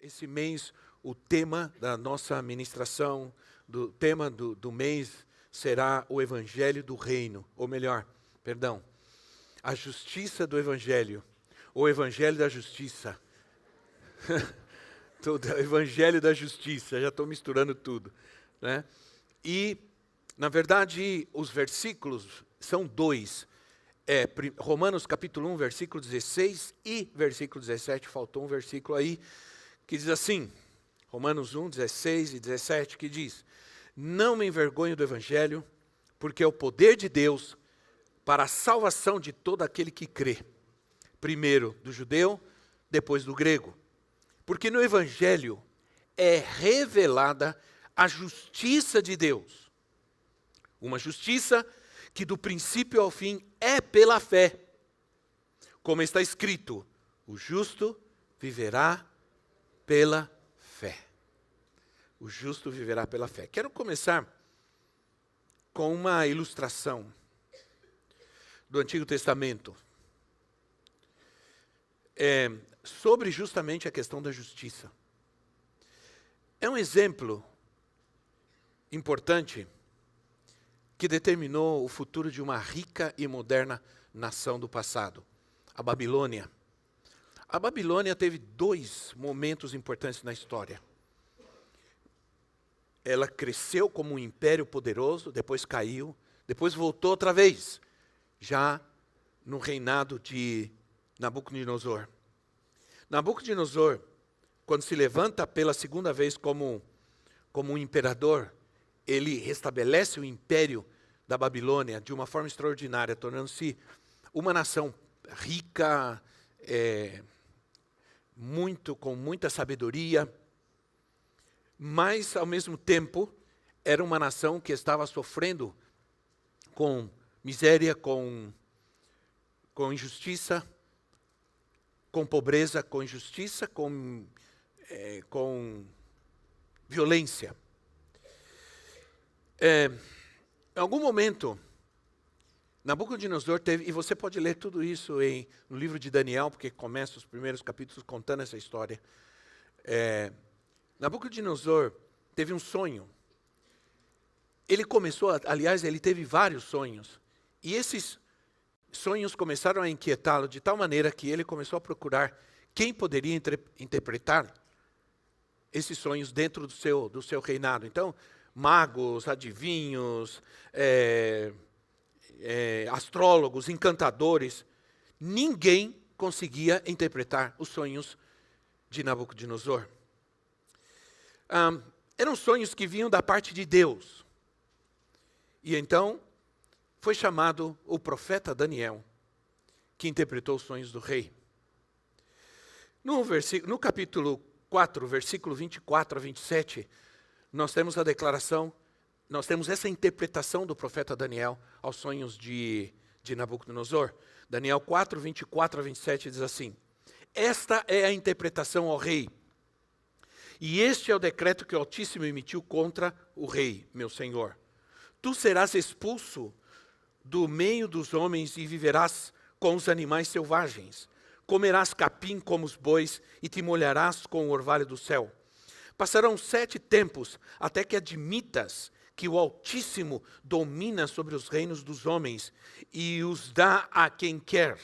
Esse mês, o tema da nossa ministração, do tema do mês, será o Evangelho do Reino. Ou melhor, perdão, a justiça do Evangelho. O Evangelho da Justiça. O Evangelho da Justiça, já estou misturando tudo. Né? E, na verdade, os versículos são dois. Romanos capítulo 1, versículo 16 e versículo 17, faltou um versículo aí, que diz assim, Romanos 1, 16 e 17, que diz: não me envergonho do Evangelho, porque é o poder de Deus para a salvação de todo aquele que crê. Primeiro do judeu, depois do grego. Porque no Evangelho é revelada a justiça de Deus. Uma justiça que do princípio ao fim é pela fé. Como está escrito, o justo viverá pela fé. O justo viverá pela fé. Quero começar com uma ilustração do Antigo Testamento. Sobre justamente a questão da justiça. É um exemplo importante que determinou o futuro de uma rica e moderna nação do passado, a Babilônia. A Babilônia teve dois momentos importantes na história. Ela cresceu como um império poderoso, depois caiu, depois voltou outra vez, já no reinado de Nabucodonosor. Nabucodonosor, quando se levanta pela segunda vez como um imperador, ele restabelece o império da Babilônia de uma forma extraordinária, tornando-se uma nação rica, com muita sabedoria, mas, ao mesmo tempo, era uma nação que estava sofrendo com miséria, com injustiça, com pobreza, com injustiça, com violência. Em algum momento, Nabucodonosor teve, e você pode ler tudo isso no livro de Daniel, porque começa os primeiros capítulos contando essa história. Nabucodonosor teve um sonho. Ele ele teve vários sonhos. E esses sonhos começaram a inquietá-lo de tal maneira que ele começou a procurar quem poderia interpretar esses sonhos dentro do seu reinado. Então, magos, adivinhos, astrólogos, encantadores, ninguém conseguia interpretar os sonhos de Nabucodonosor. Eram sonhos que vinham da parte de Deus. E então foi chamado o profeta Daniel, que interpretou os sonhos do rei. No capítulo 4, versículo 24 a 27, nós temos a declaração, nós temos essa interpretação do profeta Daniel aos sonhos de Nabucodonosor. Daniel 4, 24 a 27 diz assim: esta é a interpretação ao rei, e este é o decreto que o Altíssimo emitiu contra o rei, meu senhor. Tu serás expulso do meio dos homens e viverás com os animais selvagens. Comerás capim como os bois e te molharás com o orvalho do céu. Passarão 7 tempos até que admitas que o Altíssimo domina sobre os reinos dos homens e os dá a quem quer.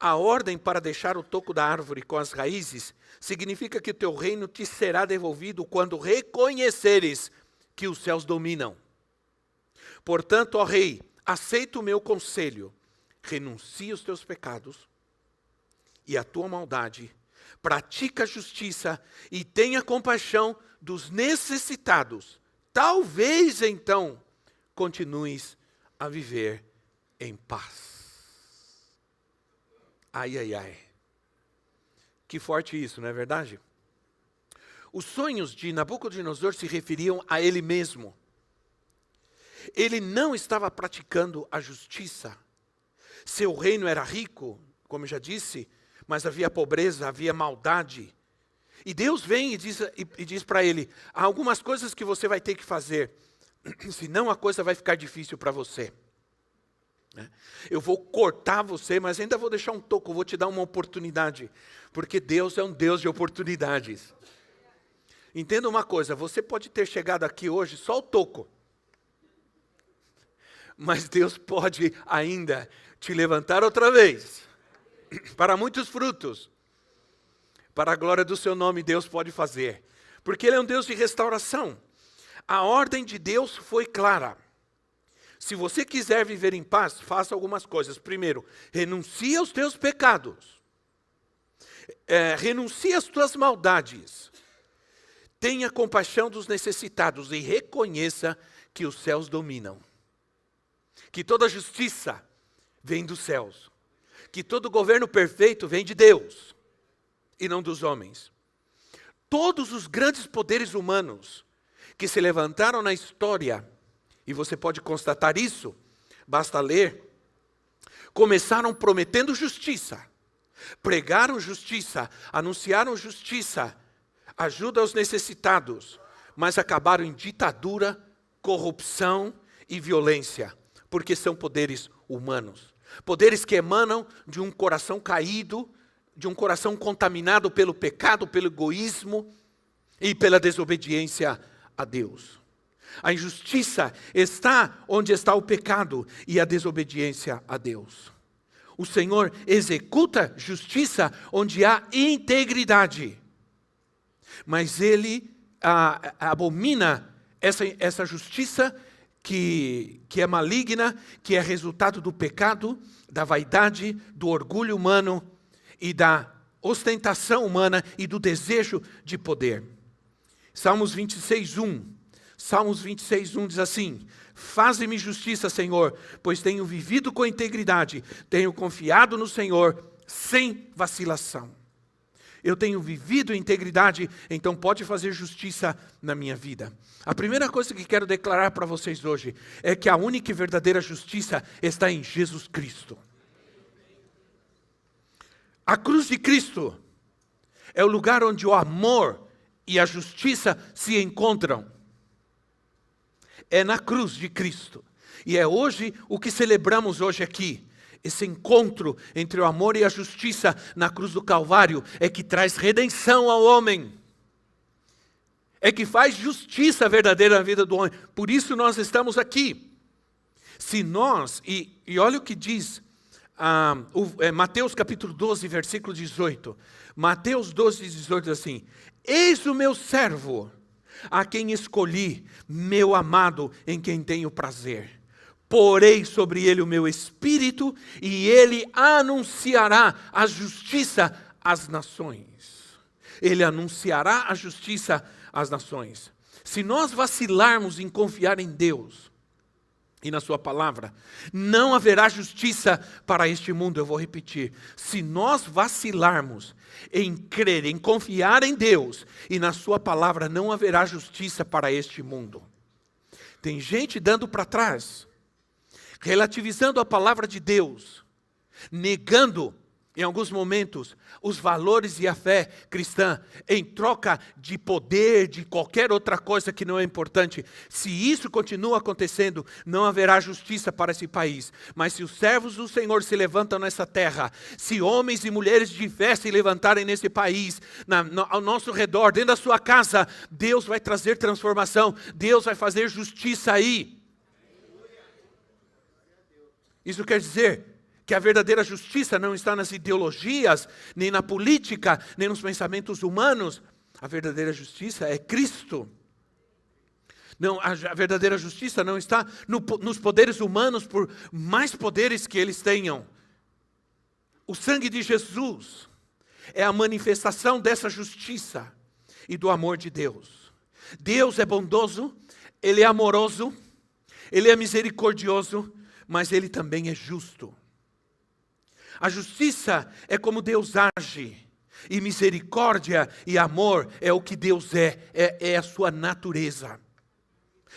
A ordem para deixar o toco da árvore com as raízes significa que o teu reino te será devolvido quando reconheceres que os céus dominam. Portanto, ó rei, aceita o meu conselho, renuncia os teus pecados e a tua maldade, pratica a justiça e tenha compaixão dos necessitados. Talvez então continues a viver em paz. Ai, ai, ai. Que forte isso, não é verdade? Os sonhos de Nabucodonosor se referiam a ele mesmo. Ele não estava praticando a justiça. Seu reino era rico, como eu já disse, mas havia pobreza, havia maldade. E Deus vem e diz para ele: há algumas coisas que você vai ter que fazer, senão a coisa vai ficar difícil para você. Eu vou cortar você, mas ainda vou deixar um toco, vou te dar uma oportunidade. Porque Deus é um Deus de oportunidades. Entenda uma coisa, você pode ter chegado aqui hoje só o toco. Mas Deus pode ainda te levantar outra vez. Para muitos frutos. Para a glória do seu nome, Deus pode fazer. Porque Ele é um Deus de restauração. A ordem de Deus foi clara. Se você quiser viver em paz, faça algumas coisas. Primeiro, renuncie aos teus pecados. Renuncie às tuas maldades. Tenha compaixão dos necessitados e reconheça que os céus dominam. Que toda justiça vem dos céus. Que todo governo perfeito vem de Deus e não dos homens. Todos os grandes poderes humanos que se levantaram na história, e você pode constatar isso, basta ler, começaram prometendo justiça, pregaram justiça, anunciaram justiça, ajuda aos necessitados, mas acabaram em ditadura, corrupção e violência, porque são poderes humanos. Poderes que emanam de um coração caído, de um coração contaminado pelo pecado, pelo egoísmo e pela desobediência a Deus. A injustiça está onde está o pecado e a desobediência a Deus. O Senhor executa justiça onde há integridade. Mas Ele abomina essa justiça que é maligna, que é resultado do pecado, da vaidade, do orgulho humano e da ostentação humana e do desejo de poder. Salmos 26:1. Salmos 26:1 diz assim: faze-me justiça, Senhor, pois tenho vivido com integridade, tenho confiado no Senhor sem vacilação. Eu tenho vivido em integridade, então pode fazer justiça na minha vida. A primeira coisa que quero declarar para vocês hoje é que a única e verdadeira justiça está em Jesus Cristo. A cruz de Cristo é o lugar onde o amor e a justiça se encontram. É na cruz de Cristo. E é hoje o que celebramos hoje aqui. Esse encontro entre o amor e a justiça na cruz do Calvário é que traz redenção ao homem. É que faz justiça verdadeira na vida do homem. Por isso nós estamos aqui. Se nós, e olha o que diz Mateus capítulo 12, versículo 18. Mateus 12, 18 diz assim: eis o meu servo, a quem escolhi, meu amado, em quem tenho prazer. Porei sobre ele o meu espírito, e ele anunciará a justiça às nações. Ele anunciará a justiça às nações. Se nós vacilarmos em confiar em Deus e na sua palavra, não haverá justiça para este mundo. Eu vou repetir. Se nós vacilarmos em crer, em confiar em Deus e na sua palavra, não haverá justiça para este mundo. Tem gente dando para trás, relativizando a palavra de Deus, negando em alguns momentos os valores e a fé cristã, em troca de poder, de qualquer outra coisa que não é importante. Se isso continua acontecendo, não haverá justiça para esse país. Mas se os servos do Senhor se levantam nessa terra, se homens e mulheres de fé se levantarem nesse país, ao nosso redor, dentro da sua casa, Deus vai trazer transformação, Deus vai fazer justiça aí. Isso quer dizer que a verdadeira justiça não está nas ideologias, nem na política, nem nos pensamentos humanos. A verdadeira justiça é Cristo. Não, a verdadeira justiça não está nos poderes humanos, por mais poderes que eles tenham. O sangue de Jesus é a manifestação dessa justiça e do amor de Deus. Deus é bondoso, Ele é amoroso, Ele é misericordioso, mas Ele também é justo. A justiça é como Deus age, e misericórdia e amor é o que Deus é a sua natureza,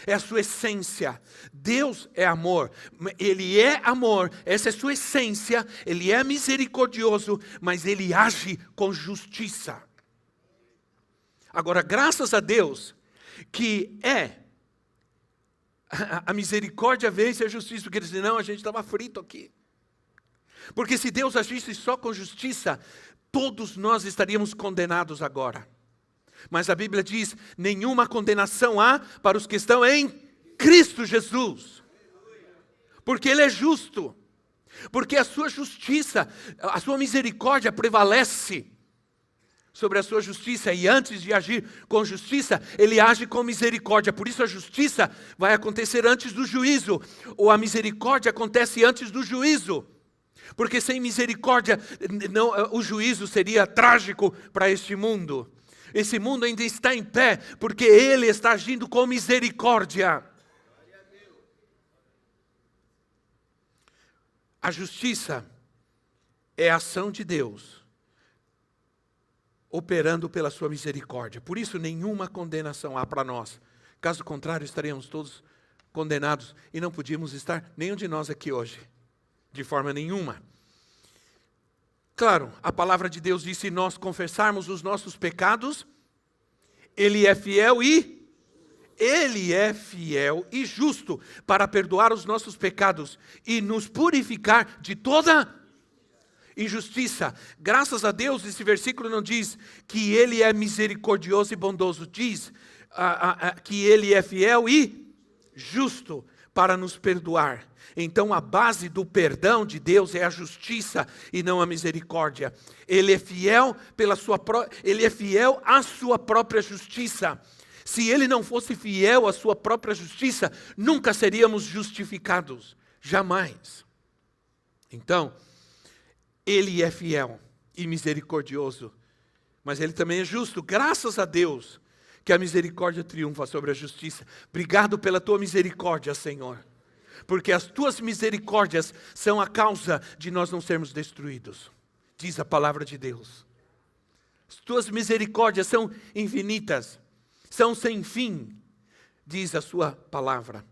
é a sua essência. Deus é amor, Ele é amor, essa é a sua essência, Ele é misericordioso, mas Ele age com justiça. Agora, graças a Deus, que a misericórdia vence a justiça, porque eles dizem, não, a gente estava frito aqui. Porque se Deus agisse só com justiça, todos nós estaríamos condenados agora. Mas a Bíblia diz, nenhuma condenação há para os que estão em Cristo Jesus. Porque Ele é justo. Porque a sua justiça, a sua misericórdia prevalece sobre a sua justiça. E antes de agir com justiça, Ele age com misericórdia. Por isso a justiça vai acontecer antes do juízo. Ou a misericórdia acontece antes do juízo. Porque sem misericórdia, não, o juízo seria trágico para este mundo. Esse mundo ainda está em pé, porque Ele está agindo com misericórdia. A justiça é a ação de Deus, operando pela sua misericórdia. Por isso, nenhuma condenação há para nós. Caso contrário, estaríamos todos condenados e não podíamos estar, nenhum de nós aqui hoje. De forma nenhuma. Claro, a palavra de Deus diz, se nós confessarmos os nossos pecados, Ele é fiel e justo para perdoar os nossos pecados e nos purificar de toda injustiça. Graças a Deus, esse versículo não diz que Ele é misericordioso e bondoso, diz que Ele é fiel e justo para nos perdoar. Então a base do perdão de Deus é a justiça e não a misericórdia. Ele é fiel Ele é fiel à sua própria justiça. Se Ele não fosse fiel à sua própria justiça, nunca seríamos justificados. Jamais. Então, Ele é fiel e misericordioso. Mas Ele também é justo. Graças a Deus que a misericórdia triunfa sobre a justiça. Obrigado pela tua misericórdia, Senhor. Porque as tuas misericórdias são a causa de nós não sermos destruídos. Diz a palavra de Deus. As tuas misericórdias são infinitas. São sem fim. Diz a sua palavra.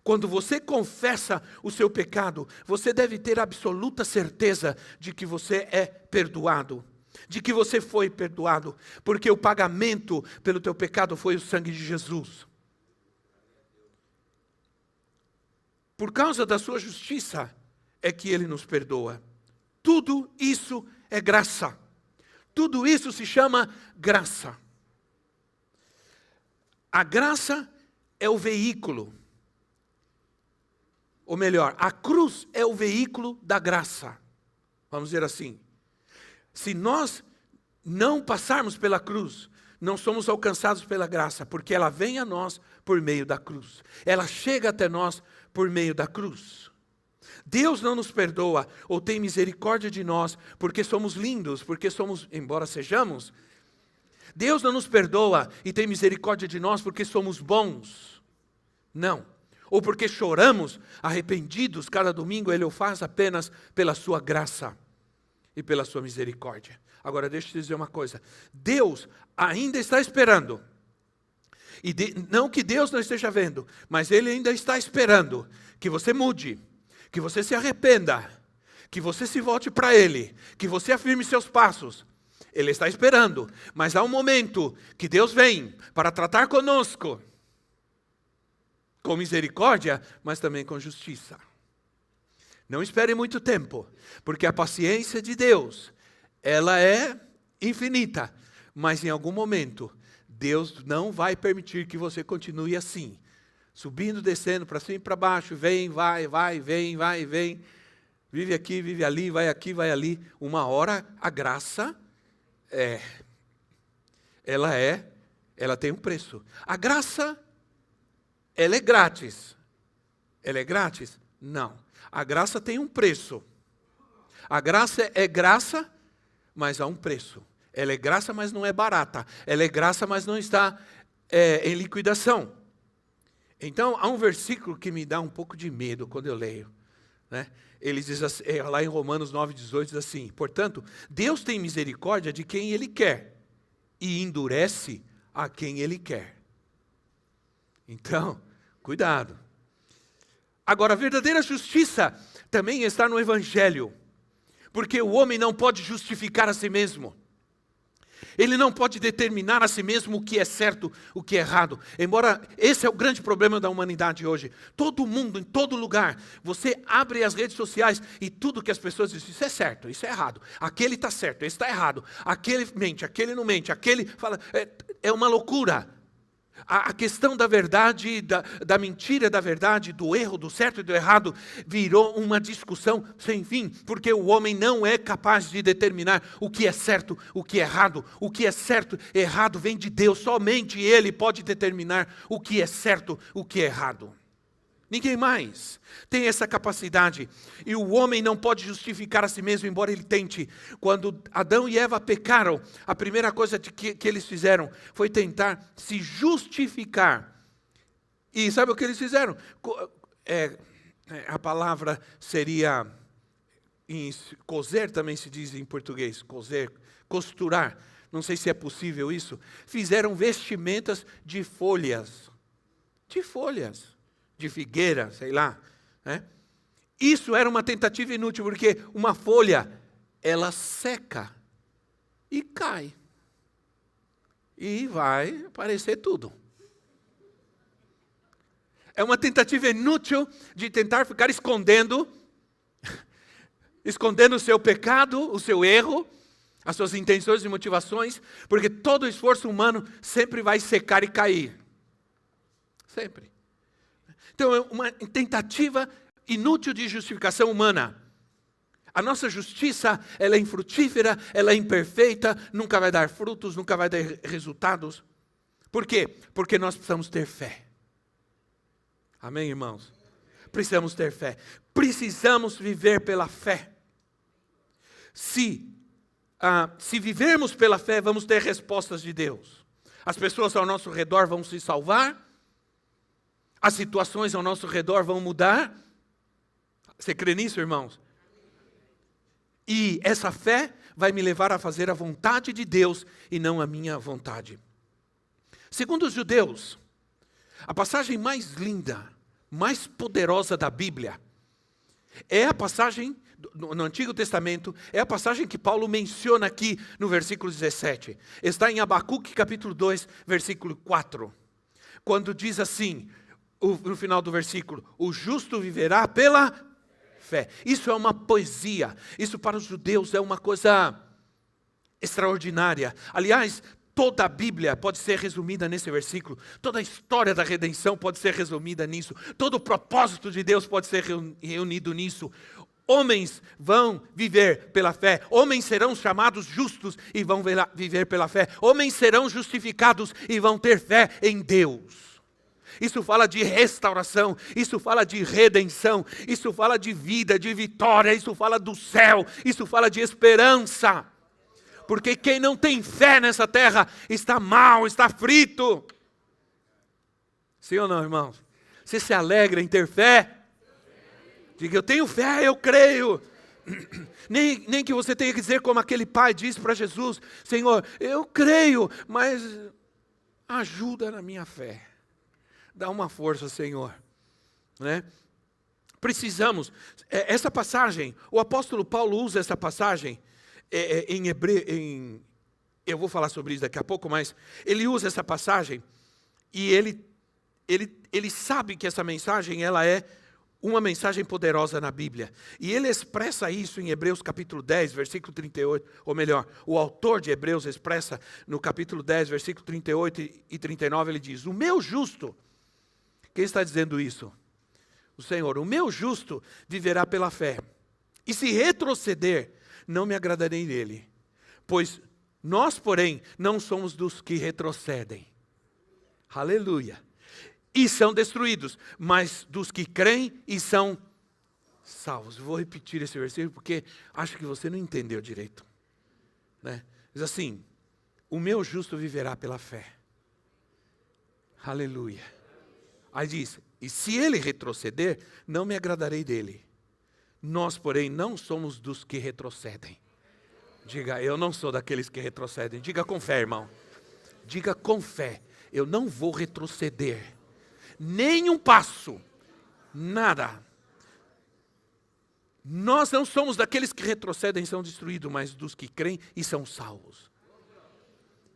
Quando você confessa o seu pecado, você deve ter absoluta certeza de que você é perdoado. De que você foi perdoado. Porque o pagamento pelo teu pecado foi o sangue de Jesus. Por causa da sua justiça é que Ele nos perdoa. Tudo isso é graça. Tudo isso se chama graça. A graça é o veículo. Ou melhor, a cruz é o veículo da graça. Vamos dizer assim. Se nós não passarmos pela cruz, não somos alcançados pela graça, porque ela vem a nós por meio da cruz. Ela chega até nós por meio da cruz. Deus não nos perdoa ou tem misericórdia de nós porque somos lindos, porque somos, embora sejamos. Deus não nos perdoa e tem misericórdia de nós porque somos bons. Não. Ou porque choramos arrependidos cada domingo, Ele o faz apenas pela sua graça e pela sua misericórdia. Agora deixa eu te dizer uma coisa. Deus ainda está esperando. Não que Deus não esteja vendo, mas Ele ainda está esperando que você mude, que você se arrependa, que você se volte para Ele, que você afirme seus passos. Ele está esperando, mas há um momento que Deus vem para tratar conosco, com misericórdia, mas também com justiça. Não espere muito tempo, porque a paciência de Deus, ela é infinita, mas em algum momento Deus não vai permitir que você continue assim, subindo, descendo, para cima e para baixo, vem, vai, vem, vive aqui, vive ali, vai aqui, vai ali. Uma hora a graça ela tem um preço. A graça, ela é grátis. Ela é grátis? Não. A graça tem um preço. A graça é graça, mas há um preço. Ela é graça, mas não é barata. Ela é graça, mas não está em liquidação. Então, há um versículo que me dá um pouco de medo quando eu leio. Né? Ele diz assim, lá em Romanos 9,18, diz assim, portanto, Deus tem misericórdia de quem Ele quer e endurece a quem Ele quer. Então, cuidado. Agora, a verdadeira justiça também está no Evangelho, porque o homem não pode justificar a si mesmo. Ele não pode determinar a si mesmo o que é certo, o que é errado. Embora esse é o grande problema da humanidade hoje. Todo mundo, em todo lugar, você abre as redes sociais e tudo que as pessoas dizem, isso é certo, isso é errado. Aquele está certo, esse está errado. Aquele mente, aquele não mente, aquele fala... É uma loucura. A questão da verdade, da mentira, da verdade, do erro, do certo e do errado, virou uma discussão sem fim, porque o homem não é capaz de determinar o que é certo, o que é errado. O que é certo e errado vem de Deus, somente Ele pode determinar o que é certo, o que é errado. Ninguém mais tem essa capacidade. E o homem não pode justificar a si mesmo, embora ele tente. Quando Adão e Eva pecaram, a primeira coisa que eles fizeram foi tentar se justificar. E sabe o que eles fizeram? A palavra seria, coser também se diz em português, coser, costurar. Não sei se é possível isso. Fizeram vestimentas de folhas. De folhas. De figueira, sei lá. Né? Isso era uma tentativa inútil, porque uma folha, ela seca e cai. E vai aparecer tudo. É uma tentativa inútil de tentar ficar escondendo o seu pecado, o seu erro, as suas intenções e motivações, porque todo esforço humano sempre vai secar e cair. Sempre. Então, é uma tentativa inútil de justificação humana. A nossa justiça, ela é infrutífera, ela é imperfeita, nunca vai dar frutos, nunca vai dar resultados. Por quê? Porque nós precisamos ter fé. Amém, irmãos? Precisamos ter fé. Precisamos viver pela fé. Se vivermos pela fé, vamos ter respostas de Deus. As pessoas ao nosso redor vão se salvar. As situações ao nosso redor vão mudar. Você crê nisso, irmãos? E essa fé vai me levar a fazer a vontade de Deus e não a minha vontade. Segundo os judeus, a passagem mais linda, mais poderosa da Bíblia é a passagem no Antigo Testamento, é a passagem que Paulo menciona aqui no versículo 17. Está em Abacuque capítulo 2, versículo 4. Quando diz assim, no final do versículo, o justo viverá pela fé. Isso é uma poesia. Isso para os judeus é uma coisa extraordinária. Aliás, toda a Bíblia pode ser resumida nesse versículo. Toda a história da redenção pode ser resumida nisso. Todo o propósito de Deus pode ser reunido nisso. Homens vão viver pela fé. Homens serão chamados justos e vão viver pela fé. Homens serão justificados e vão ter fé em Deus. Isso fala de restauração, isso fala de redenção, isso fala de vida, de vitória, isso fala do céu, isso fala de esperança. Porque quem não tem fé nessa terra está mal, está frito. Sim ou não, irmãos? Você se alegra em ter fé? Diga, eu tenho fé, eu creio. Nem que você tenha que dizer como aquele pai disse para Jesus, Senhor, eu creio, mas ajuda na minha fé. Dá uma força, Senhor. Né? Precisamos. Essa passagem, o apóstolo Paulo usa essa passagem em hebreu. Eu vou falar sobre isso daqui a pouco, mas ele usa essa passagem e ele sabe que essa mensagem ela é uma mensagem poderosa na Bíblia. E ele expressa isso em Hebreus capítulo 10, versículo 38, ou melhor, o autor de Hebreus expressa no capítulo 10, versículo 38 e 39, ele diz, o meu justo, quem está dizendo isso? O Senhor, o meu justo viverá pela fé. E se retroceder, não me agradarei dele. Pois nós, porém, não somos dos que retrocedem. Aleluia. E são destruídos, mas dos que creem e são salvos. Vou repetir esse versículo porque acho que você não entendeu direito. Né? Diz assim, o meu justo viverá pela fé. Aleluia. Aí diz, e se ele retroceder, não me agradarei dele. Nós, porém, não somos dos que retrocedem. Diga, eu não sou daqueles que retrocedem. Diga com fé, irmão. Diga com fé, eu não vou retroceder. Nem um passo, nada. Nós não somos daqueles que retrocedem e são destruídos, mas dos que creem e são salvos.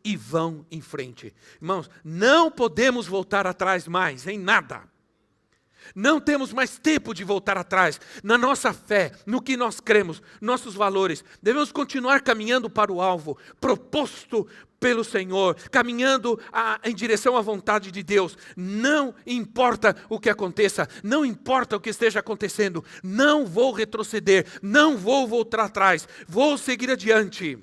e vão em frente. Irmãos, não podemos voltar atrás mais em nada. Não temos mais tempo de voltar atrás na nossa fé, no que nós cremos, nossos valores. Devemos continuar caminhando para o alvo, proposto pelo Senhor, caminhando em direção à vontade de Deus. Não importa o que aconteça, não importa o que esteja acontecendo, não vou retroceder, não vou voltar atrás, vou seguir adiante.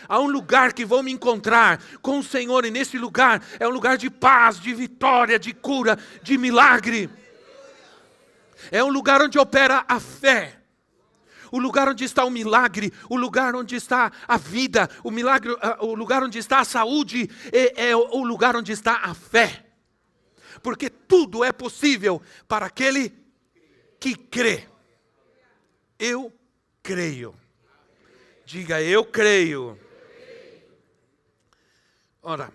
Há um lugar que vou me encontrar com o Senhor, e nesse lugar é um lugar de paz, de vitória, de cura, de milagre. É um lugar onde opera a fé. O lugar onde está o milagre, o lugar onde está a vida, o lugar onde está a saúde, é o lugar onde está a fé. Porque tudo é possível para aquele que crê. Eu creio. Diga, eu creio. Ora,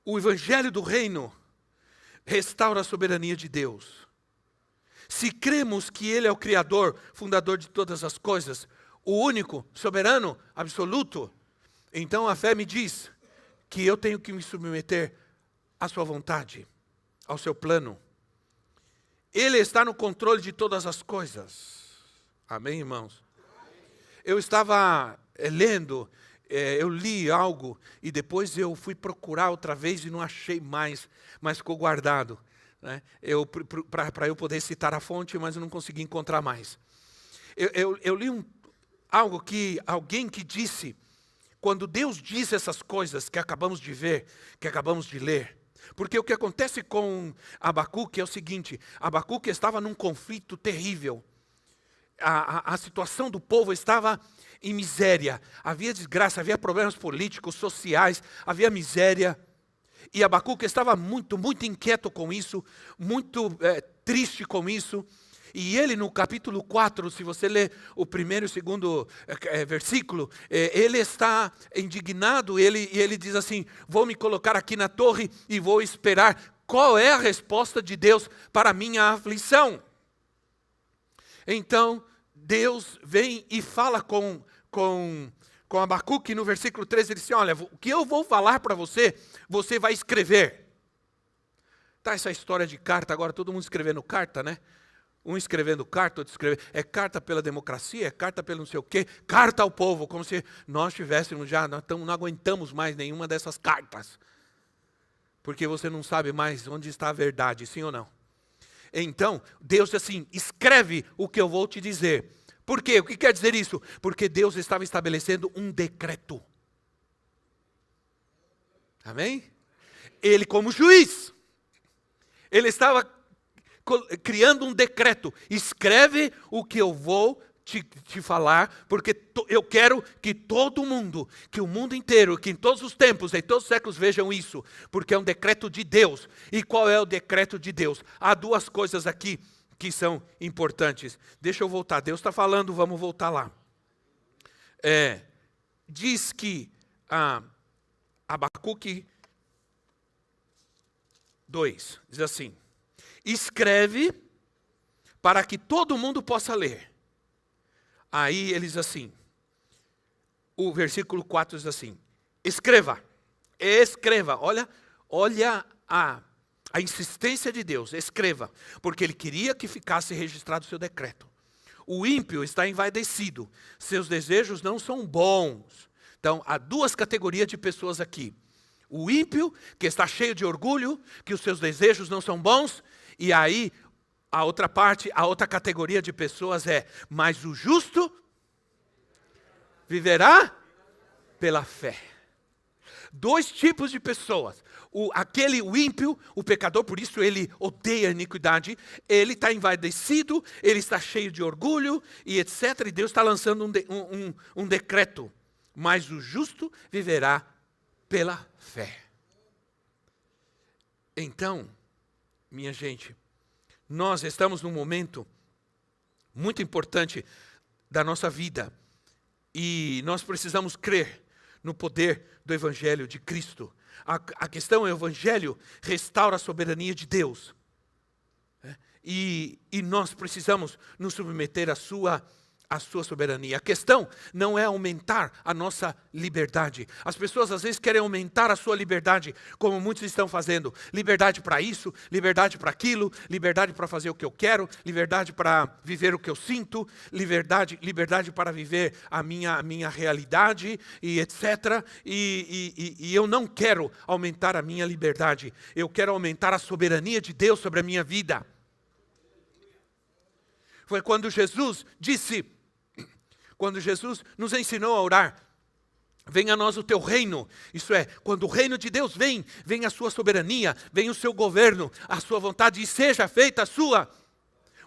o evangelho do reino restaura a soberania de Deus. Se cremos que Ele é o Criador, fundador de todas as coisas, o único, soberano, absoluto, então a fé me diz que eu tenho que me submeter à sua vontade, ao seu plano. Ele está no controle de todas as coisas. Amém, irmãos? Eu estava lendo, eu li algo e depois eu fui procurar outra vez e não achei mais, mas ficou guardado. Para eu poder citar a fonte, mas eu não consegui encontrar mais. Eu li algo que alguém que disse, quando Deus diz essas coisas que acabamos de ver, que acabamos de ler, porque o que acontece com Abacuque é o seguinte: Abacuque estava num conflito terrível, a situação do povo estava em miséria, havia desgraça, havia problemas políticos, sociais, havia miséria. E Abacuque estava muito inquieto com isso, muito triste com isso. E ele no capítulo 4, se você ler o primeiro e o segundo versículo, ele está indignado, ele diz assim: vou me colocar aqui na torre e vou esperar qual é a resposta de Deus para a minha aflição. Então Deus vem e fala com Abacuque, no versículo 13, ele diz assim: olha, o que eu vou falar para você, você vai escrever. Tá essa história de carta, agora todo mundo escrevendo carta, né? Um escrevendo carta, outro escrevendo. É carta pela democracia, é carta pelo não sei o quê, carta ao povo, como se nós tivéssemos já, não aguentamos mais nenhuma dessas cartas. Porque você não sabe mais onde está a verdade, sim ou não? Então, Deus diz assim: escreve o que eu vou te dizer. Por quê? O que quer dizer isso? Porque Deus estava estabelecendo um decreto. Amém? Ele como juiz, ele estava criando um decreto. Escreve o que eu vou te falar, porque eu quero que todo mundo, que o mundo inteiro, que em todos os tempos, em todos os séculos vejam isso, porque é um decreto de Deus. E qual é o decreto de Deus? Há duas coisas aqui que são importantes. Deixa eu voltar, Deus está falando, vamos voltar lá. Diz que Abacuque 2, diz assim: escreve para que todo mundo possa ler. Aí ele diz assim, o versículo 4 diz assim: escreva, olha a insistência de Deus, escreva, porque ele queria que ficasse registrado o seu decreto. O ímpio está envaidecido, seus desejos não são bons. Então, há duas categorias de pessoas aqui. O ímpio, que está cheio de orgulho, que os seus desejos não são bons, e aí, a outra parte, a outra categoria de pessoas mas o justo viverá pela fé. Dois tipos de pessoas. O ímpio, o pecador, por isso ele odeia a iniquidade, ele está envaidecido, ele está cheio de orgulho e etc. E Deus está lançando um decreto. Mas o justo viverá pela fé. Então, minha gente, nós estamos num momento muito importante da nossa vida. E nós precisamos crer no poder do Evangelho de Cristo. A questão é: o Evangelho restaura a soberania de Deus. E nós precisamos nos submeter à a sua soberania. A questão não é aumentar a nossa liberdade. As pessoas às vezes querem aumentar a sua liberdade, como muitos estão fazendo. Liberdade para isso, liberdade para aquilo, liberdade para fazer o que eu quero, liberdade para viver o que eu sinto, liberdade para viver a minha realidade e etc. E eu não quero aumentar a minha liberdade. Eu quero aumentar a soberania de Deus sobre a minha vida. Foi quando Jesus nos ensinou a orar: venha a nós o teu reino. Isso é, quando o reino de Deus vem a sua soberania, vem o seu governo, a sua vontade, e seja feita a sua.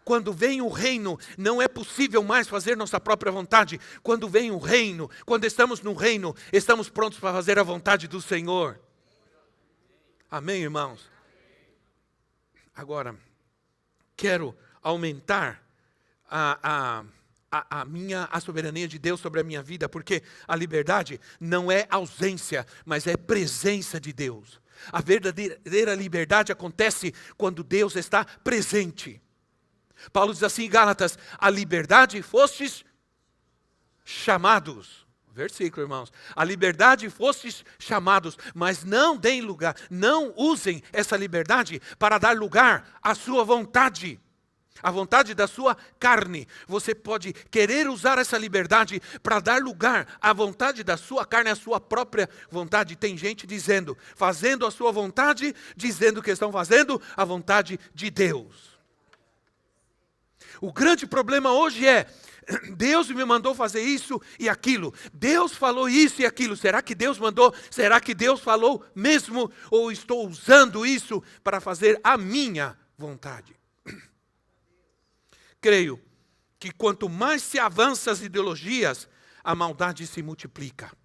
Quando vem o reino, não é possível mais fazer nossa própria vontade. Quando vem o reino, quando estamos no reino, estamos prontos para fazer a vontade do Senhor. Amém, irmãos? Agora, quero aumentar a soberania de Deus sobre a minha vida, porque a liberdade não é ausência, mas é presença de Deus. A verdadeira liberdade acontece quando Deus está presente. Paulo diz assim em Gálatas: a liberdade fostes chamados. Versículo, irmãos. A liberdade fostes chamados, mas não deem lugar, não usem essa liberdade para dar lugar à sua vontade. A vontade da sua carne. Você pode querer usar essa liberdade para dar lugar à vontade da sua carne, à sua própria vontade. Tem gente dizendo, fazendo a sua vontade, dizendo que estão fazendo a vontade de Deus. O grande problema hoje é: Deus me mandou fazer isso e aquilo. Deus falou isso e aquilo. Será que Deus mandou? Será que Deus falou mesmo? Ou estou usando isso para fazer a minha vontade? Creio que quanto mais se avança as ideologias, a maldade se multiplica.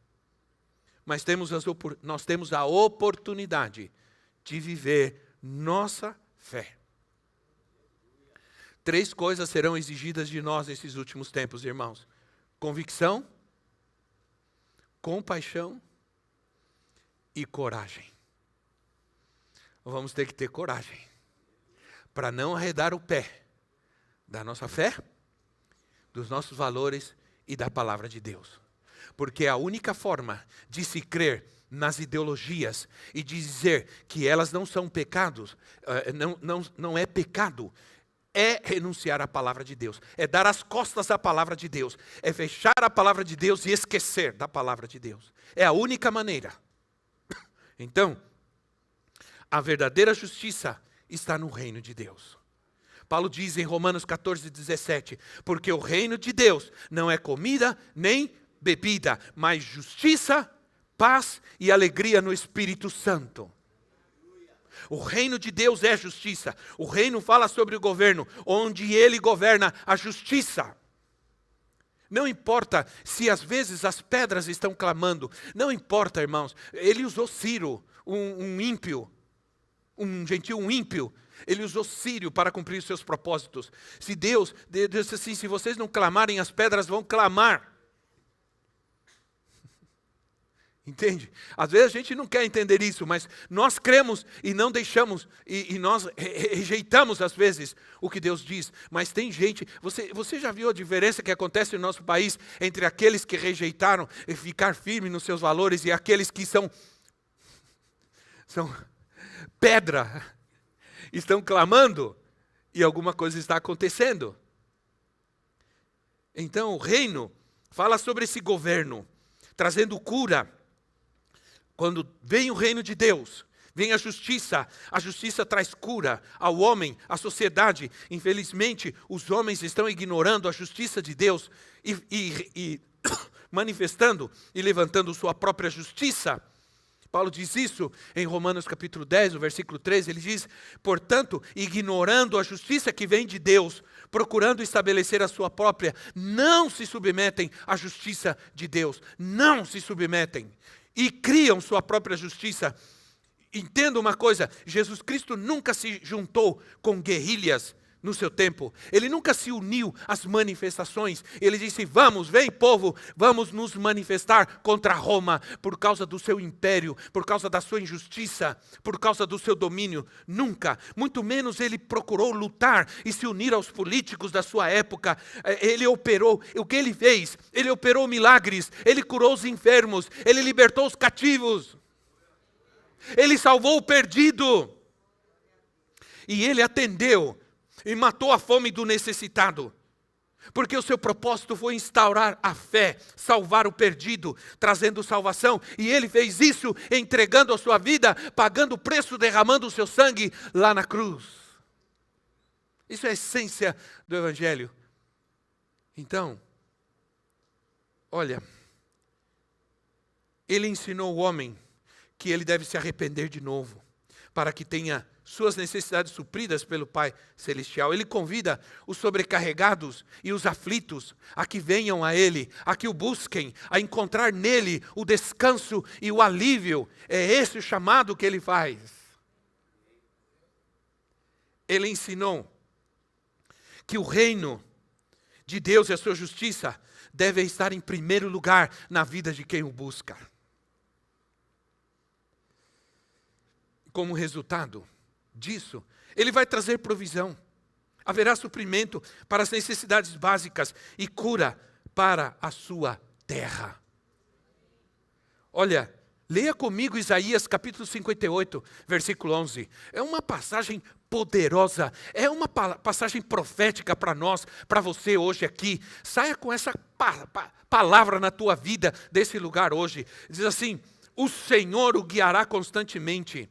Mas nós temos a oportunidade de viver nossa fé. 3 coisas serão exigidas de nós nesses últimos tempos, irmãos: convicção, compaixão e coragem. Vamos ter que ter coragem para não arredar o pé da nossa fé, dos nossos valores e da palavra de Deus. Porque a única forma de se crer nas ideologias e de dizer que elas não são pecados, não é pecado, é renunciar à palavra de Deus, é dar as costas à palavra de Deus, é fechar a palavra de Deus e esquecer da palavra de Deus. É a única maneira. Então, a verdadeira justiça está no reino de Deus. Paulo diz em Romanos 14:17, porque o reino de Deus não é comida nem bebida, mas justiça, paz e alegria no Espírito Santo. O reino de Deus é justiça. O reino fala sobre o governo, onde ele governa a justiça. Não importa se às vezes as pedras estão clamando. Não importa, irmãos. Ele usou Ciro, um ímpio, um gentil ímpio. Ele usou Ciro para cumprir os seus propósitos. Se Deus disse assim: se vocês não clamarem, as pedras vão clamar. Entende? Às vezes a gente não quer entender isso, mas nós cremos e não deixamos, e nós rejeitamos às vezes o que Deus diz. Mas tem gente, você já viu a diferença que acontece no nosso país entre aqueles que rejeitaram ficar firme nos seus valores e aqueles que são pedra, estão clamando e alguma coisa está acontecendo. Então o reino fala sobre esse governo, trazendo cura. Quando vem o reino de Deus, vem a justiça traz cura ao homem, à sociedade. Infelizmente, os homens estão ignorando a justiça de Deus e manifestando e levantando sua própria justiça. Paulo diz isso em Romanos capítulo 10, no versículo 13, ele diz: portanto, ignorando a justiça que vem de Deus, procurando estabelecer a sua própria, não se submetem à justiça de Deus, não se submetem, e criam sua própria justiça. Entenda uma coisa: Jesus Cristo nunca se juntou com guerrilhas no seu tempo. Ele nunca se uniu às manifestações. Ele disse, vamos, vem povo, vamos nos manifestar contra Roma, por causa do seu império, por causa da sua injustiça, por causa do seu domínio. Nunca, muito menos ele procurou lutar e se unir aos políticos da sua época. Ele operou, o que ele fez? Ele operou milagres, ele curou os enfermos, ele libertou os cativos, ele salvou o perdido. E ele atendeu e matou a fome do necessitado. Porque o seu propósito foi instaurar a fé, salvar o perdido, trazendo salvação. E ele fez isso entregando a sua vida, pagando o preço, derramando o seu sangue lá na cruz. Isso é a essência do Evangelho. Então, olha, ele ensinou o homem que ele deve se arrepender de novo, para que tenha suas necessidades supridas pelo Pai Celestial. Ele convida os sobrecarregados e os aflitos a que venham a Ele, a que o busquem, a encontrar nele o descanso e o alívio. É esse o chamado que ele faz. Ele ensinou que o reino de Deus e a sua justiça deve estar em primeiro lugar na vida de quem o busca. Como resultado disso, ele vai trazer provisão. Haverá suprimento para as necessidades básicas e cura para a sua terra. Olha, leia comigo Isaías capítulo 58, versículo 11. É uma passagem poderosa, é uma passagem profética para nós, para você hoje aqui. Saia com essa palavra na tua vida, desse lugar hoje. Diz assim, o Senhor o guiará constantemente,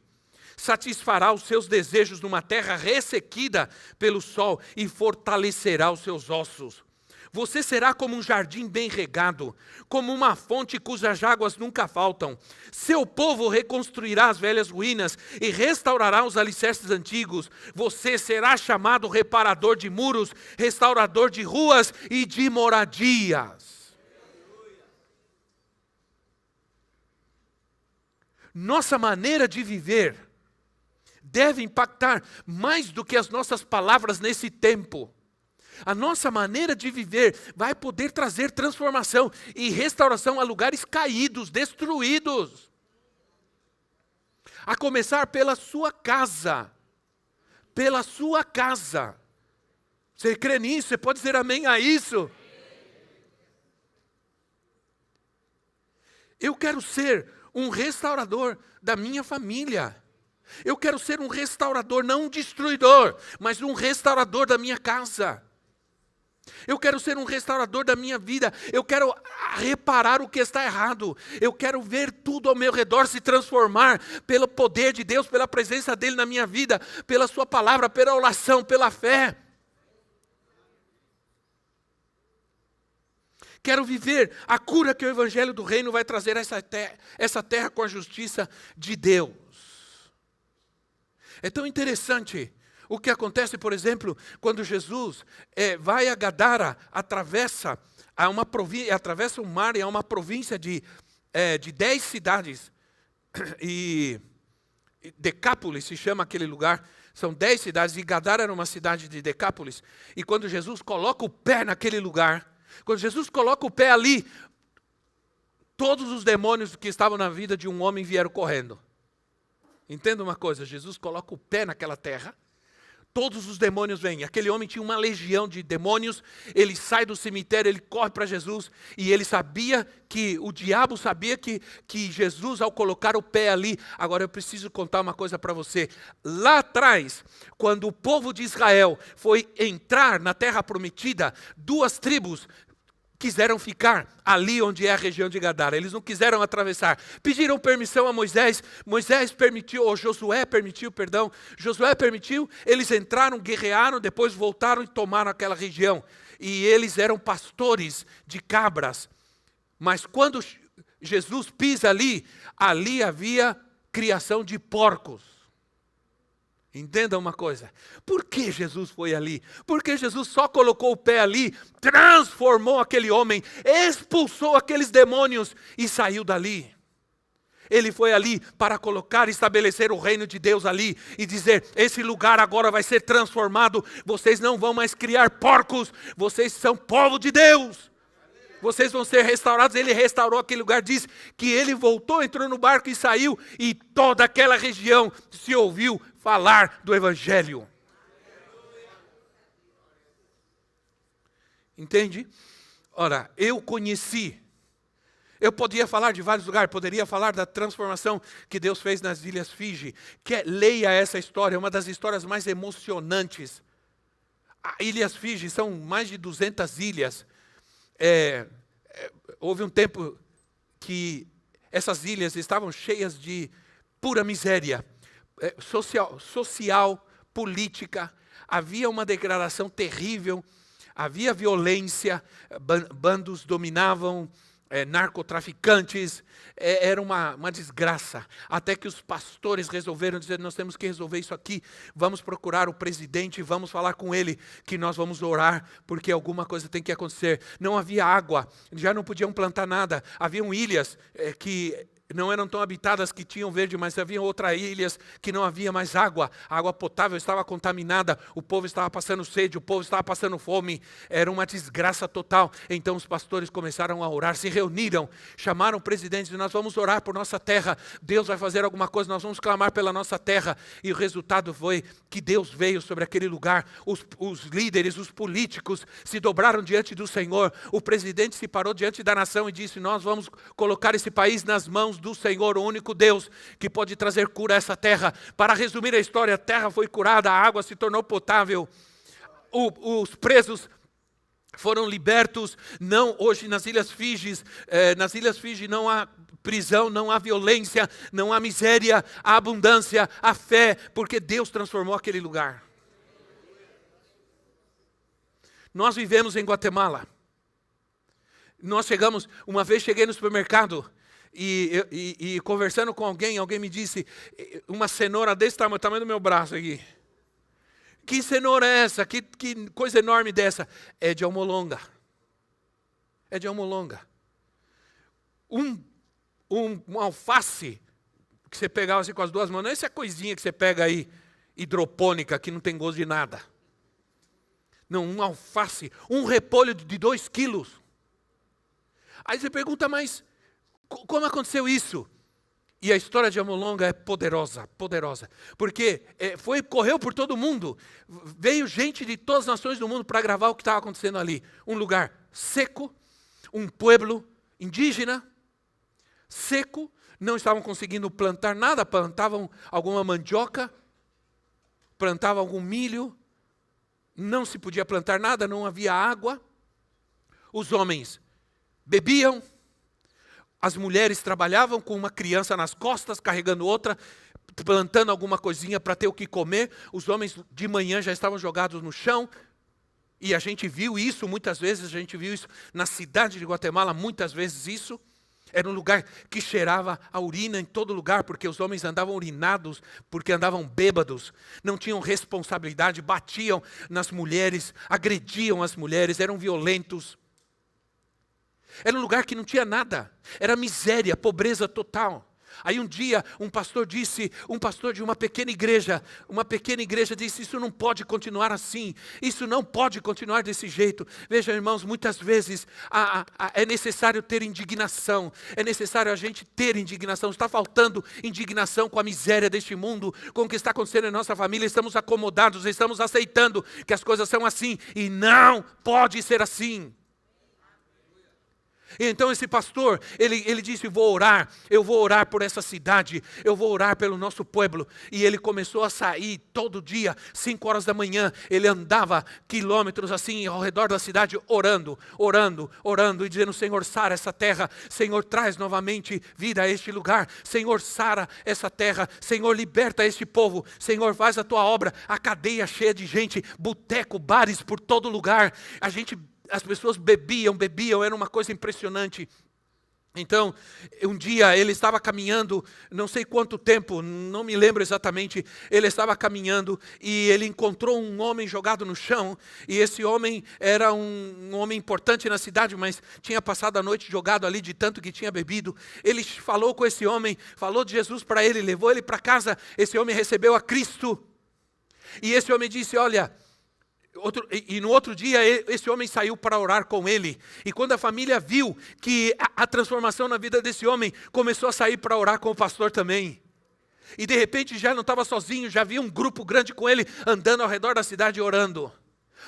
satisfará os seus desejos numa terra ressequida pelo sol e fortalecerá os seus ossos. Você será como um jardim bem regado, como uma fonte cujas águas nunca faltam. Seu povo reconstruirá as velhas ruínas e restaurará os alicerces antigos. Você será chamado reparador de muros, restaurador de ruas e de moradias. Nossa maneira de viver deve impactar mais do que as nossas palavras nesse tempo. A nossa maneira de viver vai poder trazer transformação e restauração a lugares caídos, destruídos. A começar pela sua casa. Pela sua casa. Você crê nisso? Você pode dizer amém a isso? Eu quero ser um restaurador da minha família. Eu quero ser um restaurador, não um destruidor, mas um restaurador da minha casa. Eu quero ser um restaurador da minha vida. Eu quero reparar o que está errado. Eu quero ver tudo ao meu redor se transformar pelo poder de Deus, pela presença dEle na minha vida, pela sua palavra, pela oração, pela fé. Quero viver a cura que o Evangelho do Reino vai trazer a essa terra com a justiça de Deus. É tão interessante o que acontece, por exemplo, quando Jesus vai a Gadara, atravessa o mar e é uma província de 10 cidades. E Decápolis se chama aquele lugar, são 10 cidades, e Gadara era uma cidade de Decápolis. E quando Jesus coloca o pé naquele lugar, quando Jesus coloca o pé ali, todos os demônios que estavam na vida de um homem vieram correndo. Entenda uma coisa, Jesus coloca o pé naquela terra, todos os demônios vêm. Aquele homem tinha uma legião de demônios, ele sai do cemitério, ele corre para Jesus, e ele sabia que, o diabo sabia que Jesus, ao colocar o pé ali, agora eu preciso contar uma coisa para você. Lá atrás, quando o povo de Israel foi entrar na terra prometida, 2 tribos quiseram ficar ali onde é a região de Gadara. Eles não quiseram atravessar. Pediram permissão a Moisés. Josué permitiu. Eles entraram, guerrearam, depois voltaram e tomaram aquela região. E eles eram pastores de cabras. Mas quando Jesus pisa ali havia criação de porcos. Entenda uma coisa, por que Jesus foi ali? Porque Jesus só colocou o pé ali, transformou aquele homem, expulsou aqueles demônios e saiu dali. Ele foi ali para colocar e estabelecer o reino de Deus ali e dizer, esse lugar agora vai ser transformado, vocês não vão mais criar porcos, vocês são povo de Deus. Vocês vão ser restaurados. Ele restaurou aquele lugar, diz que ele voltou, entrou no barco e saiu, e toda aquela região se ouviu falar do Evangelho. Entende? Ora, eu podia falar de vários lugares, poderia falar da transformação que Deus fez nas Ilhas Fiji. Leia essa história, é uma das histórias mais emocionantes. As Ilhas Fiji são mais de 200 ilhas. Houve um tempo que essas ilhas estavam cheias de pura miséria, social, política, havia uma degradação terrível, havia violência, bandos dominavam, narcotraficantes, era uma desgraça, até que os pastores resolveram dizer, nós temos que resolver isso aqui, vamos procurar o presidente, vamos falar com ele, que nós vamos orar, porque alguma coisa tem que acontecer. Não havia água, já não podiam plantar nada, haviam ilhas que não eram tão habitadas, que tinham verde, mas havia outras ilhas que não havia mais água. A água potável estava contaminada, o povo estava passando sede, o povo estava passando fome, era uma desgraça total. Então os pastores começaram a orar, se reuniram, chamaram o presidente e disseram, nós vamos orar por nossa terra, Deus vai fazer alguma coisa, nós vamos clamar pela nossa terra. E o resultado foi que Deus veio sobre aquele lugar, os líderes, os políticos se dobraram diante do Senhor, o presidente se parou diante da nação e disse, nós vamos colocar esse país nas mãos do Senhor, o único Deus que pode trazer cura a essa terra. Para resumir a história, a terra foi curada, a água se tornou potável, os presos foram libertos. Não, hoje nas Ilhas Fiji não há prisão, não há violência, não há miséria, há abundância, há fé, porque Deus transformou aquele lugar. Nós vivemos em Guatemala. Uma vez cheguei no supermercado, e conversando com alguém me disse, uma cenoura desse tamanho do meu braço aqui. Que cenoura é essa? Que coisa enorme dessa? É de almolonga. É de almolonga. Um alface que você pegava assim com as duas mãos, não é essa coisinha que você pega aí, hidropônica, que não tem gosto de nada. Não, um alface, um repolho de 2 quilos. Aí você pergunta, mas como aconteceu isso? E a história de Almolonga é poderosa, poderosa. Porque correu por todo mundo. Veio gente de todas as nações do mundo para gravar o que estava acontecendo ali. Um lugar seco, um pueblo indígena, seco, não estavam conseguindo plantar nada, plantavam alguma mandioca, plantavam algum milho, não se podia plantar nada, não havia água. Os homens bebiam, as mulheres trabalhavam com uma criança nas costas, carregando outra, plantando alguma coisinha para ter o que comer. Os homens de manhã já estavam jogados no chão. E a gente viu isso muitas vezes, a gente viu isso na cidade de Guatemala, muitas vezes isso. Era um lugar que cheirava a urina em todo lugar, porque os homens andavam urinados, porque andavam bêbados, não tinham responsabilidade, batiam nas mulheres, agrediam as mulheres, eram violentos. Era um lugar que não tinha nada, era miséria, pobreza total. Aí um dia um pastor de uma pequena igreja disse, isso não pode continuar assim, isso não pode continuar desse jeito. Vejam, irmãos, muitas vezes é necessário ter indignação, é necessário a gente ter indignação. Está faltando indignação com a miséria deste mundo, com o que está acontecendo em nossa família. Estamos acomodados, estamos aceitando que as coisas são assim, e não pode ser assim. Então esse pastor, ele disse, eu vou orar por essa cidade, eu vou orar pelo nosso pueblo. E ele começou a sair todo dia, 5 horas da manhã, ele andava quilômetros assim ao redor da cidade, orando, e dizendo, Senhor, sara essa terra, Senhor, traz novamente vida a este lugar, Senhor, sara essa terra, Senhor, liberta este povo, Senhor, faz a tua obra. A cadeia cheia de gente, boteco, bares por todo lugar, as pessoas bebiam, era uma coisa impressionante. Então, um dia ele estava caminhando, não sei quanto tempo, não me lembro exatamente, ele estava caminhando e ele encontrou um homem jogado no chão, e esse homem era um homem importante na cidade, mas tinha passado a noite jogado ali de tanto que tinha bebido. Ele falou com esse homem, falou de Jesus para ele, levou ele para casa. Esse homem recebeu a Cristo, e esse homem disse, olha... no outro dia, esse homem saiu para orar com ele. E quando a família viu que a transformação na vida desse homem, começou a sair para orar com o pastor também. E de repente já não estava sozinho, já havia um grupo grande com ele, andando ao redor da cidade orando.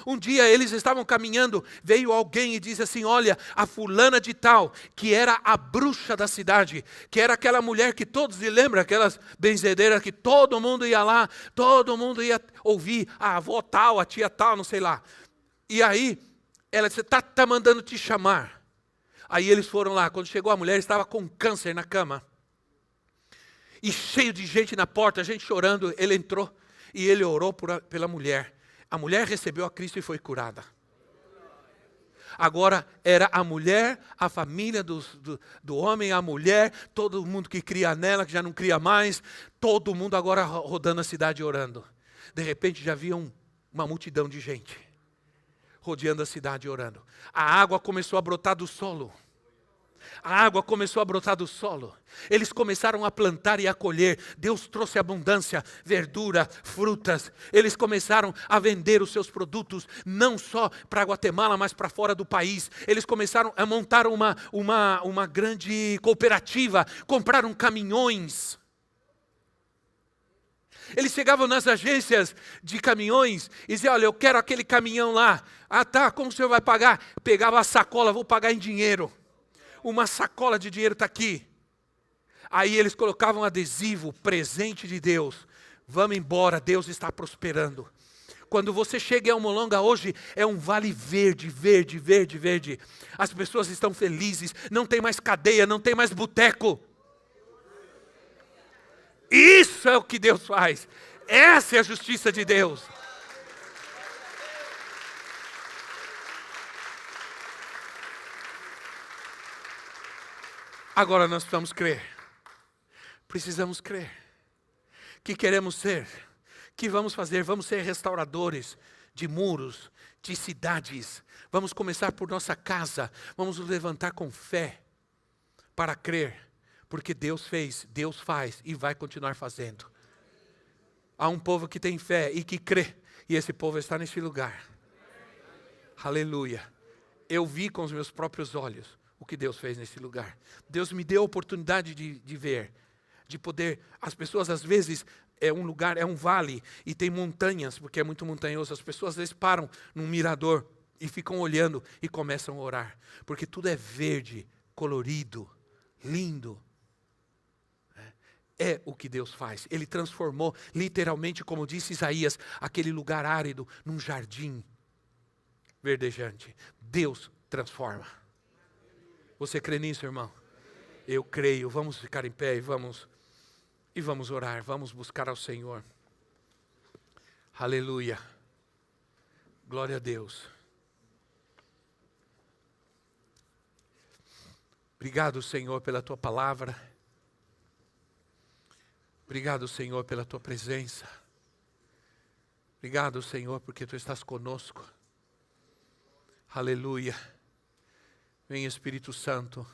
Um dia eles estavam caminhando, veio alguém e disse assim, olha, a fulana de tal, que era a bruxa da cidade, que era aquela mulher que todos se lembram, aquelas benzedeiras que todo mundo ia lá, todo mundo ia ouvir, a avó tal, a tia tal, não sei lá. E aí, ela disse, tá mandando te chamar. Aí eles foram lá, quando chegou a mulher, estava com câncer na cama. E cheio de gente na porta, gente chorando, ele entrou e ele orou pela mulher. A mulher recebeu a Cristo e foi curada. Agora era a mulher, a família do homem, a mulher, todo mundo que cria nela, que já não cria mais, todo mundo agora rodando a cidade orando. De repente já havia uma multidão de gente rodeando a cidade orando. A água começou a brotar do solo. A água começou a brotar do solo. Eles começaram a plantar e a colher. Deus trouxe abundância, verdura, frutas. Eles começaram a vender os seus produtos, não só para Guatemala, mas para fora do país. Eles começaram a montar uma grande cooperativa, compraram caminhões. Eles chegavam nas agências de caminhões e diziam, olha, eu quero aquele caminhão lá. Ah tá, como o senhor vai pagar? Pegava a sacola, vou pagar em dinheiro. Uma sacola de dinheiro está aqui. Aí eles colocavam adesivo, presente de Deus. Vamos embora, Deus está prosperando. Quando você chega em Almolonga hoje, é um vale verde, verde, verde, verde. As pessoas estão felizes, não tem mais cadeia, não tem mais boteco. Isso é o que Deus faz. Essa é a justiça de Deus. Agora nós precisamos crer. Precisamos crer. Que queremos ser. Que vamos fazer? Vamos ser restauradores de muros, de cidades. Vamos começar por nossa casa. Vamos nos levantar com fé para crer. Porque Deus fez, Deus faz e vai continuar fazendo. Há um povo que tem fé e que crê. E esse povo está nesse lugar. Aleluia. Eu vi com os meus próprios olhos o que Deus fez nesse lugar. Deus me deu a oportunidade de ver, de poder. As pessoas às vezes, é um lugar, é um vale, e tem montanhas, porque é muito montanhoso. As pessoas às vezes param num mirador e ficam olhando e começam a orar. Porque tudo é verde, colorido, lindo. É o que Deus faz. Ele transformou, literalmente, como disse Isaías, aquele lugar árido num jardim verdejante. Deus transforma. Você crê nisso, irmão? Eu creio. Vamos ficar em pé e vamos orar. Vamos buscar ao Senhor. Aleluia. Glória a Deus. Obrigado, Senhor, pela Tua palavra. Obrigado, Senhor, pela Tua presença. Obrigado, Senhor, porque Tu estás conosco. Aleluia. Vem, Espírito Santo,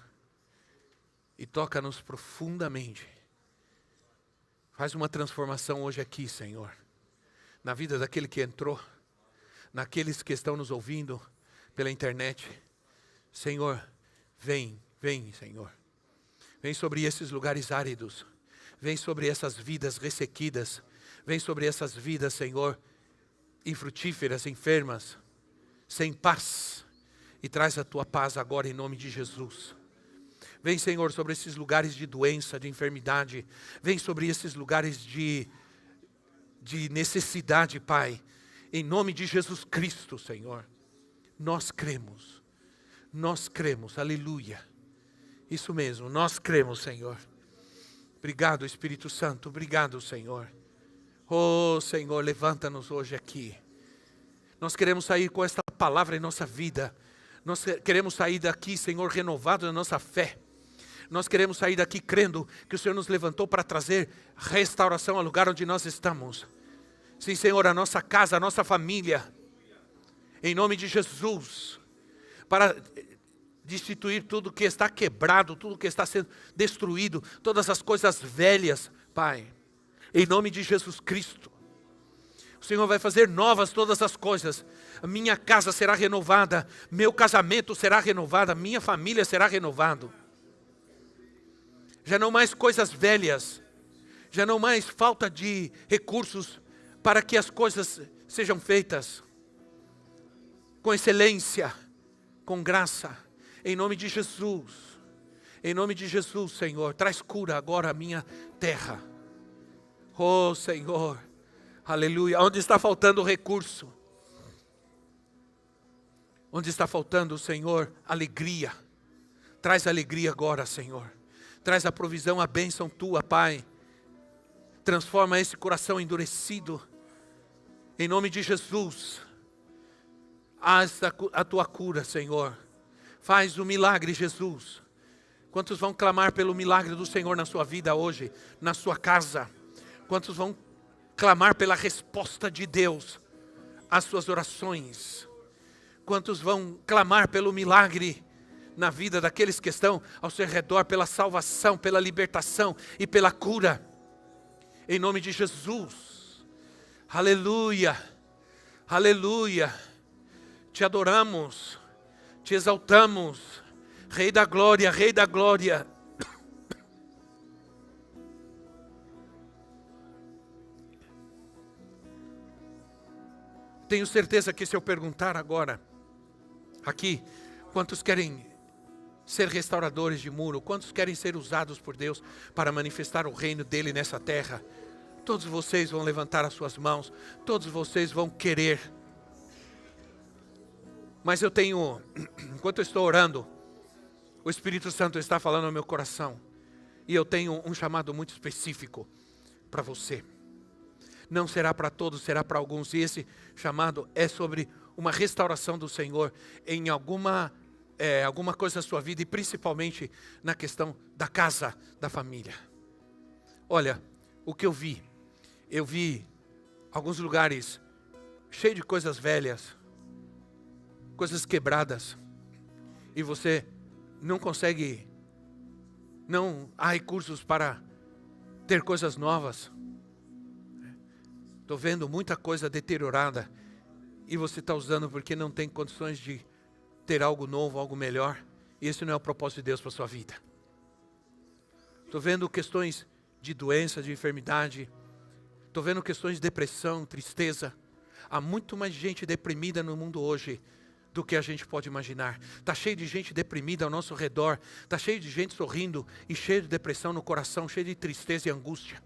e toca-nos profundamente. Faz uma transformação hoje aqui, Senhor, na vida daquele que entrou, naqueles que estão nos ouvindo pela internet. Senhor, vem, Senhor. Vem sobre esses lugares áridos. Vem sobre essas vidas ressequidas. Vem sobre essas vidas, Senhor, infrutíferas, enfermas, sem paz. E traz a Tua paz agora em nome de Jesus. Vem, Senhor, sobre esses lugares de doença, de enfermidade. Vem sobre esses lugares de necessidade, Pai. Em nome de Jesus Cristo, Senhor. Nós cremos. Nós cremos. Aleluia. Isso mesmo, nós cremos, Senhor. Obrigado, Espírito Santo. Obrigado, Senhor. Oh, Senhor, levanta-nos hoje aqui. Nós queremos sair com esta palavra em nossa vida. Nós queremos sair daqui, Senhor, renovado na nossa fé. Nós queremos sair daqui crendo que o Senhor nos levantou para trazer restauração ao lugar onde nós estamos. Sim, Senhor, a nossa casa, a nossa família, em nome de Jesus, para destituir tudo que está quebrado, tudo que está sendo destruído, todas as coisas velhas, Pai, em nome de Jesus Cristo. O Senhor vai fazer novas todas as coisas. A minha casa será renovada, meu casamento será renovado, a minha família será renovado. Já não mais coisas velhas, já não mais falta de recursos para que as coisas sejam feitas com excelência, com graça, em nome de Jesus. Em nome de Jesus, Senhor, traz cura agora à minha terra. Oh, Senhor, aleluia. Onde está faltando recurso? Onde está faltando, Senhor, alegria? Traz alegria agora, Senhor. Traz a provisão, a bênção tua, Pai. Transforma esse coração endurecido. Em nome de Jesus. Haz a tua cura, Senhor. Faz o milagre, Jesus. Quantos vão clamar pelo milagre do Senhor na sua vida hoje, na sua casa? Quantos vão clamar pela resposta de Deus às suas orações? Quantos vão clamar pelo milagre na vida daqueles que estão ao seu redor, pela salvação, pela libertação e pela cura? Em nome de Jesus. Aleluia. Aleluia. Te adoramos, te exaltamos, Rei da glória, Rei da glória. Tenho certeza que se eu perguntar agora, aqui, quantos querem ser restauradores de muro, quantos querem ser usados por Deus para manifestar o reino dele nessa terra, todos vocês vão levantar as suas mãos, todos vocês vão querer. Mas eu tenho, enquanto eu estou orando, o Espírito Santo está falando ao meu coração. E eu tenho um chamado muito específico para você. Não será para todos, será para alguns. E esse chamado é sobre uma restauração do Senhor em alguma coisa da sua vida. E principalmente na questão da casa, da família. Olha, o que eu vi alguns lugares cheios de coisas velhas, coisas quebradas, e você não consegue, não há recursos para ter coisas novas. Estou vendo muita coisa deteriorada, e você está usando porque não tem condições de ter algo novo, algo melhor, e esse não é o propósito de Deus para a sua vida. Estou vendo questões de doença, de enfermidade, estou vendo questões de depressão, tristeza. Há muito mais gente deprimida no mundo hoje do que a gente pode imaginar. Está cheio de gente deprimida ao nosso redor. Está cheio de gente sorrindo e cheio de depressão no coração, cheio de tristeza e angústia.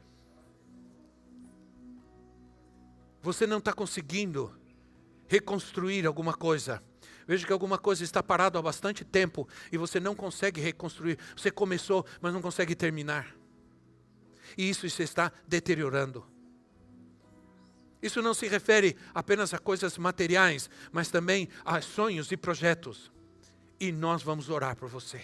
Você não está conseguindo reconstruir alguma coisa. Veja que alguma coisa está parada há bastante tempo e você não consegue reconstruir. Você começou, mas não consegue terminar. E isso se está deteriorando. Isso não se refere apenas a coisas materiais, mas também a sonhos e projetos. E nós vamos orar por você.